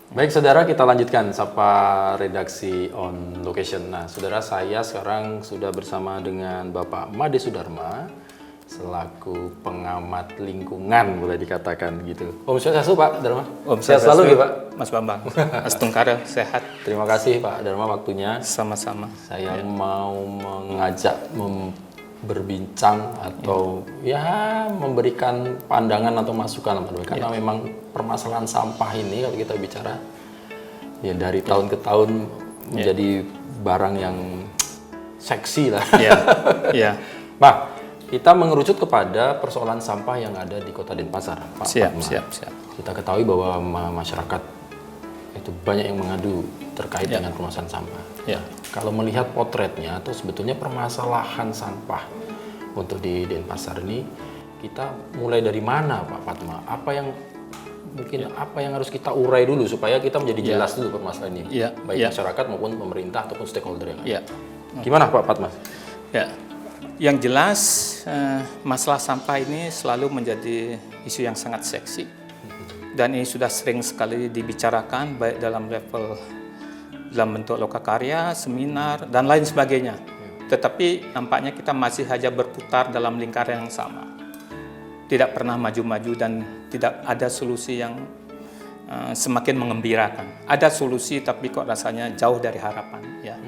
Baik, saudara, kita lanjutkan sapa redaksi on location. Nah, saudara, saya sekarang sudah bersama dengan Bapak Made Sudarma selaku pengamat lingkungan, boleh dikatakan gitu. Om Swastiastu, Pak Dharma. Om Sehat selalu, Pak. Mas Bambang. Astungkara, sehat. Terima kasih, Pak Dharma, waktunya. Sama-sama. Saya mau mengajak berbincang atau ya memberikan pandangan atau masukan karena memang permasalahan sampah ini kalau kita bicara ya dari tahun ke tahun menjadi barang yang seksi lah. Iya. Pak, kita mengerucut kepada persoalan sampah yang ada di Kota Denpasar, Pak. Siap. Kita ketahui bahwa masyarakat itu banyak yang mengadu terkait dengan permasalahan sampah. Ya. Kalau melihat potretnya atau sebetulnya permasalahan sampah untuk di Denpasar ini, kita mulai dari mana, Pak Fatma? Apa yang harus kita urai dulu supaya kita menjadi jelas dulu permasalahan ini, baik masyarakat maupun pemerintah ataupun stakeholder yang ada. Gimana, Pak Fatma? Ya. Yang jelas masalah sampah ini selalu menjadi isu yang sangat seksi dan ini sudah sering sekali dibicarakan baik dalam bentuk lokakarya, seminar, dan lain sebagainya. Tetapi nampaknya kita masih saja berputar dalam lingkaran yang sama. Tidak pernah maju-maju dan tidak ada solusi yang semakin mengembirakan. Ada solusi tapi kok rasanya jauh dari harapan. Ya.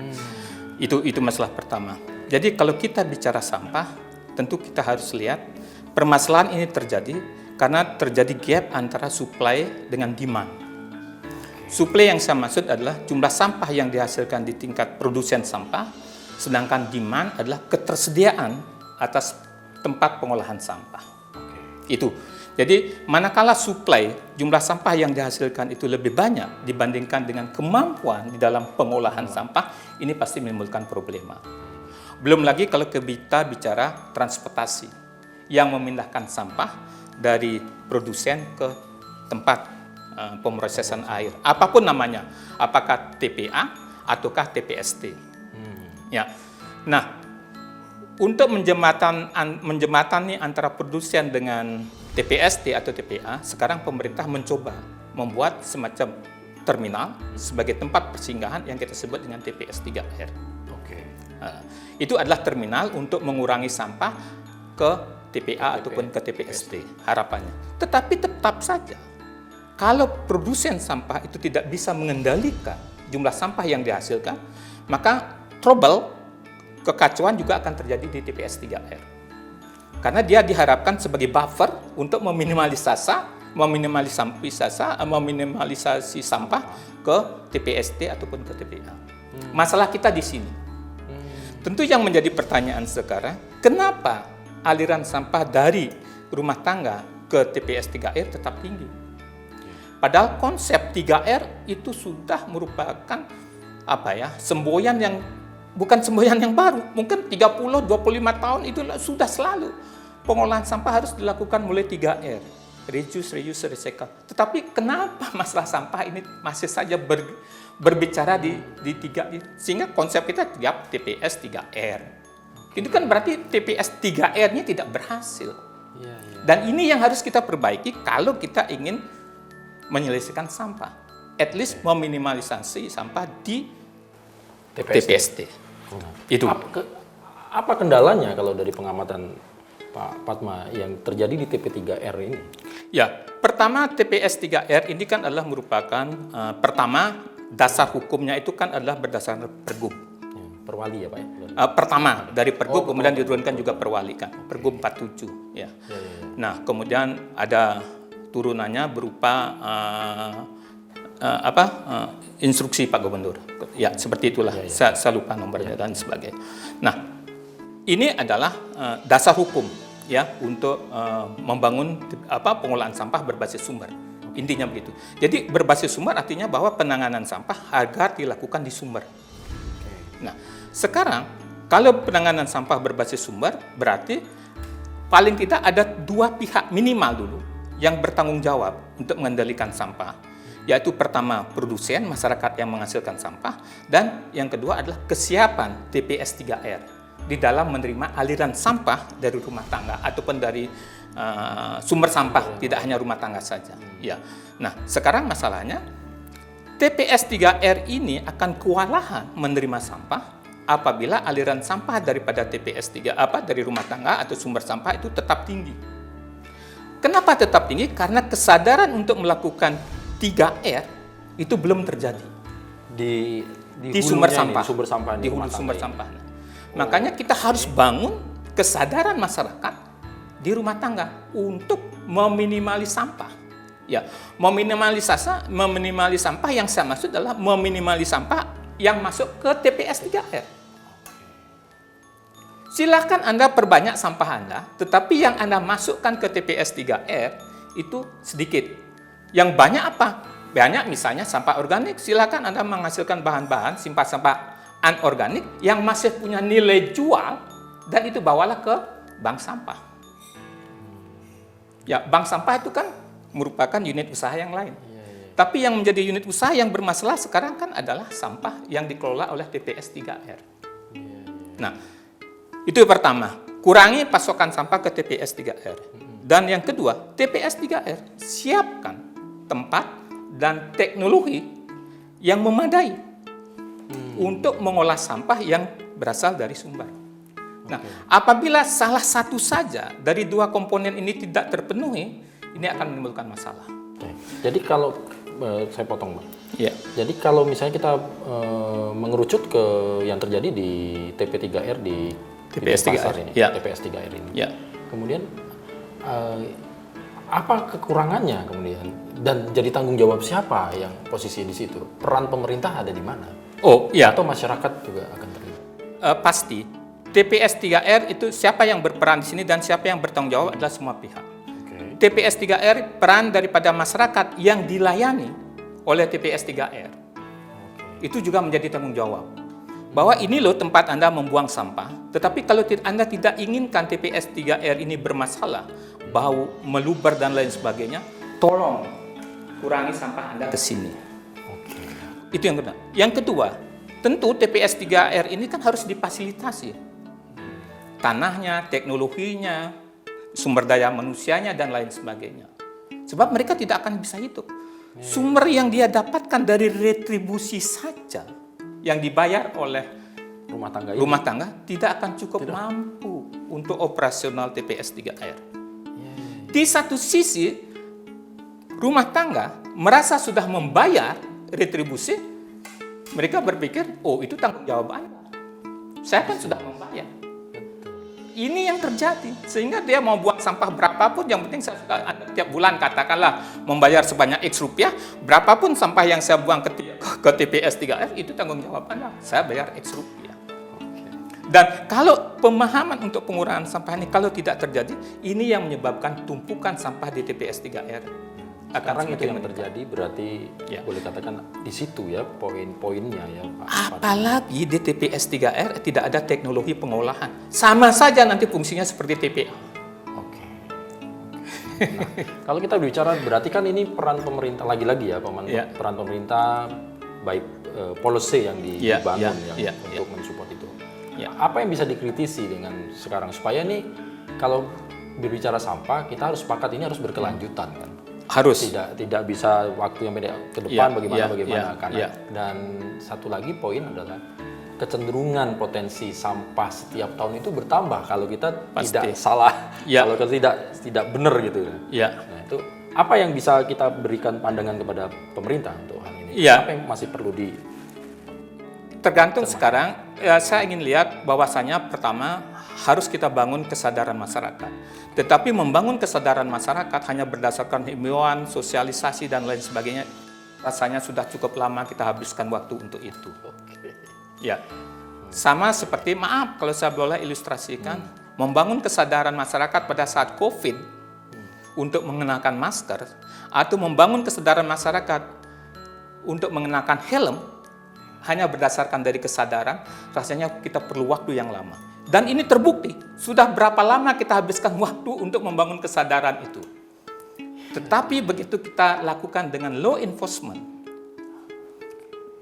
Itu masalah pertama. Jadi kalau kita bicara sampah, tentu kita harus lihat permasalahan ini terjadi karena terjadi gap antara supply dengan demand. Suplai yang saya maksud adalah jumlah sampah yang dihasilkan di tingkat produsen sampah, sedangkan demand adalah ketersediaan atas tempat pengolahan sampah. Itu. Jadi manakala suplai jumlah sampah yang dihasilkan itu lebih banyak dibandingkan dengan kemampuan di dalam pengolahan sampah, ini pasti menimbulkan problema. Belum lagi kalau kita bicara transportasi yang memindahkan sampah dari produsen ke tempat pemrosesan air, apapun namanya, apakah TPA ataukah TPST. Ya. Nah, untuk menjembatani antara produsen dengan TPST atau TPA, sekarang pemerintah mencoba membuat semacam terminal sebagai tempat persinggahan yang kita sebut dengan TPS 3R. Itu adalah terminal untuk mengurangi sampah ke TPA ataupun ke TPST, harapannya. Tetapi tetap saja, kalau produsen sampah itu tidak bisa mengendalikan jumlah sampah yang dihasilkan, maka kekacauan juga akan terjadi di TPS 3R. Karena dia diharapkan sebagai buffer untuk meminimalisasi sampah ke TPST ataupun ke TPA. Masalah kita di sini. Tentu yang menjadi pertanyaan sekarang, kenapa aliran sampah dari rumah tangga ke TPS 3R tetap tinggi? Padahal konsep 3R itu sudah merupakan semboyan yang bukan semboyan yang baru. Mungkin 30-25 tahun itu sudah selalu pengolahan sampah harus dilakukan mulai 3R. Reduce, reuse, recycle. Tetapi kenapa masalah sampah ini masih saja berbicara di 3, sehingga konsep kita tiap TPS 3R. Itu kan berarti TPS 3R-nya tidak berhasil. Dan ini yang harus kita perbaiki kalau kita ingin menyelesaikan sampah. At least meminimalisasi sampah di TPST. Itu. Apa kendalanya kalau dari pengamatan Pak Fatma yang terjadi di TP3R ini? Ya, pertama TPS 3R ini kan adalah merupakan pertama dasar hukumnya itu kan adalah berdasarkan Pergub. Perwali ya Pak ya? Pertama dari Pergub kemudian diturunkan juga Perwali kan, Pergub 47 ya. Nah, kemudian ada turunannya berupa instruksi Pak Gubernur. Ya, seperti itulah. Saya lupa nomornya dan sebagainya. Nah, ini adalah dasar hukum ya untuk membangun pengolahan sampah berbasis sumber. Intinya begitu. Jadi berbasis sumber artinya bahwa penanganan sampah agar dilakukan di sumber. Nah, sekarang kalau penanganan sampah berbasis sumber berarti paling tidak ada dua pihak minimal dulu yang bertanggung jawab untuk mengendalikan sampah, yaitu pertama produsen, masyarakat yang menghasilkan sampah, dan yang kedua adalah kesiapan TPS 3R di dalam menerima aliran sampah dari rumah tangga ataupun dari sumber sampah, tidak hanya rumah tangga saja. Ya. Nah, sekarang masalahnya TPS 3R ini akan kewalahan menerima sampah apabila aliran sampah daripada dari rumah tangga atau sumber sampah itu tetap tinggi. Kenapa tetap tinggi? Karena kesadaran untuk melakukan 3R itu belum terjadi Di sumber hulunya sampah, ini, sumber sampah di rumah hulu sumber tangga sampah. Makanya kita harus bangun kesadaran masyarakat di rumah tangga untuk meminimalisasi sampah. Ya, meminimalisasi sampah yang saya maksud adalah meminimalisasi sampah yang masuk ke TPS 3R. Silakan Anda perbanyak sampah Anda, tetapi yang Anda masukkan ke TPS 3R itu sedikit. Yang banyak apa? Banyak misalnya sampah organik, silakan Anda menghasilkan bahan-bahan simpan sampah anorganik yang masih punya nilai jual dan itu bawalah ke bank sampah. Ya, bank sampah itu kan merupakan unit usaha yang lain. Tapi yang menjadi unit usaha yang bermasalah sekarang kan adalah sampah yang dikelola oleh TPS 3R. Nah, itu yang pertama, kurangi pasokan sampah ke TPS 3R. Dan yang kedua, TPS 3R siapkan tempat dan teknologi yang memadai untuk mengolah sampah yang berasal dari sumber. Nah, apabila salah satu saja dari dua komponen ini tidak terpenuhi, ini akan menimbulkan masalah. Jadi kalau saya potong, Bang. Ya. Jadi kalau misalnya kita mengerucut ke yang terjadi di TP3R di TPS 3R ini, ya. TPS 3R ini. Ya. Kemudian apa kekurangannya kemudian dan jadi tanggung jawab siapa yang posisi di situ? Peran pemerintah ada di mana? Oh, iya. Atau masyarakat juga akan terlibat? Pasti. TPS 3R itu siapa yang berperan di sini dan siapa yang bertanggung jawab adalah semua pihak. TPS 3R peran daripada masyarakat yang dilayani oleh TPS 3R. Itu juga menjadi tanggung jawab. Bahwa ini loh tempat Anda membuang sampah, tetapi kalau Anda tidak inginkan TPS 3R ini bermasalah, bau, meluber dan lain sebagainya, tolong kurangi sampah Anda ke sini. Itu yang kedua. Yang kedua, tentu TPS 3R ini kan harus difasilitasi. Tanahnya, teknologinya, sumber daya manusianya, dan lain sebagainya. Sebab mereka tidak akan bisa hidup. Sumber yang dia dapatkan dari retribusi saja, yang dibayar oleh rumah tangga tidak akan cukup mampu untuk operasional TPS 3R. Di satu sisi, rumah tangga merasa sudah membayar retribusi, mereka berpikir, oh itu tanggung jawab Anda. Saya kan sudah membayar. Ini yang terjadi, sehingga dia mau buang sampah berapapun, yang penting saya tiap bulan katakanlah membayar sebanyak X rupiah, berapapun sampah yang saya buang ke TPS 3R, itu tanggung jawab Anda, saya bayar X rupiah. Dan kalau pemahaman untuk pengurangan sampah ini kalau tidak terjadi, ini yang menyebabkan tumpukan sampah di TPS 3R. Sekarang itu yang terjadi, berarti boleh katakan di situ ya poin-poinnya ya Pak. Apalagi di TPS 3R tidak ada teknologi pengolahan. Sama saja nanti fungsinya seperti TPA. Oke. Nah, kalau kita bicara berarti kan ini peran pemerintah lagi-lagi ya, peran pemerintah baik policy yang dibangun untuk mensupport itu. Apa yang bisa dikritisi dengan sekarang supaya nih kalau berbicara sampah kita harus sepakat ini harus berkelanjutan kan? Harus. Tidak bisa waktu yang beda ke depan bagaimana karena dan satu lagi poin adalah kecenderungan potensi sampah setiap tahun itu bertambah kalau kita tidak salah, kalau kita tidak benar gitu. Nah, itu apa yang bisa kita berikan pandangan kepada pemerintah untuk hal ini? Apa yang masih perlu tergantung sekarang, saya ingin lihat bahwasanya pertama harus kita bangun kesadaran masyarakat. Tetapi membangun kesadaran masyarakat hanya berdasarkan himbauan, sosialisasi, dan lain sebagainya, rasanya sudah cukup lama kita habiskan waktu untuk itu. Ya, sama seperti, maaf kalau saya boleh ilustrasikan, membangun kesadaran masyarakat pada saat COVID untuk mengenakan masker, atau membangun kesadaran masyarakat untuk mengenakan helm, hanya berdasarkan dari kesadaran, rasanya kita perlu waktu yang lama. Dan ini terbukti, sudah berapa lama kita habiskan waktu untuk membangun kesadaran itu. Tetapi begitu kita lakukan dengan law enforcement,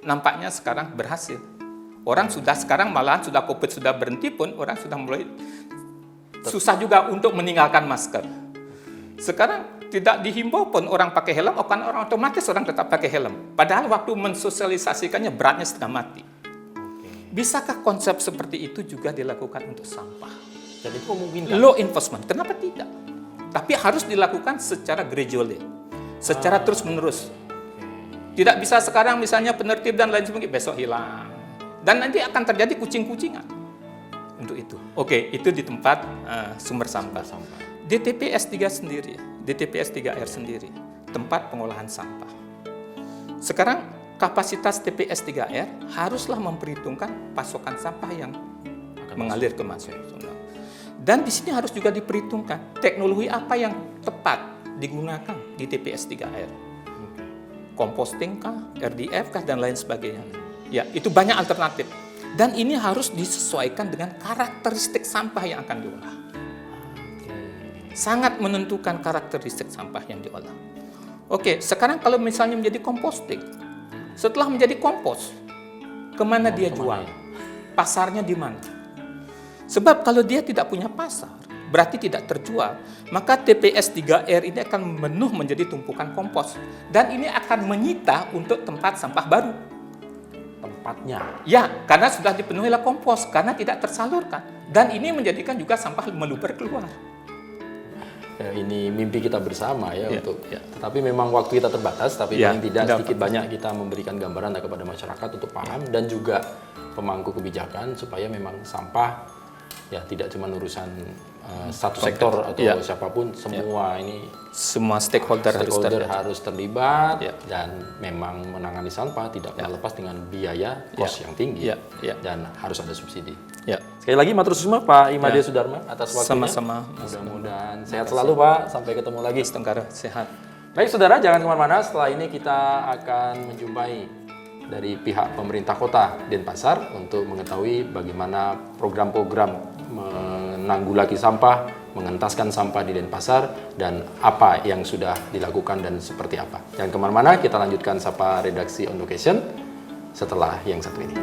nampaknya sekarang berhasil. Orang sudah sekarang malahan sudah COVID sudah berhenti pun, orang sudah mulai susah juga untuk meninggalkan masker. Sekarang tidak dihimbau pun orang pakai helm, orang otomatis orang tetap pakai helm. Padahal waktu mensosialisasikannya beratnya setengah mati. Bisakah konsep seperti itu juga dilakukan untuk sampah? Dan itu memungkinkan. Law enforcement, kenapa tidak? Tapi harus dilakukan secara gradually, secara terus-menerus. Tidak bisa sekarang misalnya penertib dan lain sebagainya, besok hilang. Dan nanti akan terjadi kucing-kucingan untuk itu. Oke, itu di tempat sumber sampah. Di TPS 3 sendiri, di TPS 3R sendiri, tempat pengolahan sampah. Sekarang kapasitas TPS 3R haruslah memperhitungkan pasokan sampah yang mengalir ke masuk. Dan di sini harus juga diperhitungkan teknologi apa yang tepat digunakan di TPS 3R. Composting kah, RDF kah, dan lain sebagainya. Ya, itu banyak alternatif. Dan ini harus disesuaikan dengan karakteristik sampah yang akan diolah. Sangat menentukan karakteristik sampah yang diolah. Oke, sekarang kalau misalnya menjadi composting, setelah menjadi kompos, kemana dia jual? Pasarnya di mana? Sebab kalau dia tidak punya pasar, berarti tidak terjual, maka TPS 3R ini akan memenuh menjadi tumpukan kompos. Dan ini akan menyita untuk tempat sampah baru. Tempatnya. Ya, karena sudah dipenuhi oleh kompos, karena tidak tersalurkan. Dan ini menjadikan juga sampah meluber keluar. Ini mimpi kita bersama ya, untuk. Tetapi memang waktu kita terbatas, tapi paling tidak sedikit banyak kita memberikan gambaran kepada masyarakat untuk paham dan juga pemangku kebijakan supaya memang sampah ya tidak cuma urusan satu sektor atau siapapun, semua stakeholder harus terlibat dan memang menangani sampah tidak lepas dengan biaya kos yang tinggi dan harus ada subsidi. Sekali lagi matur suwun Pak Imade Sudarma atas waktunya. Sama-sama. Mudah-mudahan sehat selalu Pak. Sampai ketemu lagi. Tenggara sehat. Baik saudara, jangan kemana-mana. Setelah ini kita akan menjumpai dari pihak pemerintah kota Denpasar untuk mengetahui bagaimana program-program menanggulangi sampah, mengentaskan sampah di Denpasar, dan apa yang sudah dilakukan dan seperti apa. Jangan kemana-mana, kita lanjutkan Sapa Redaksi On Location setelah yang satu ini.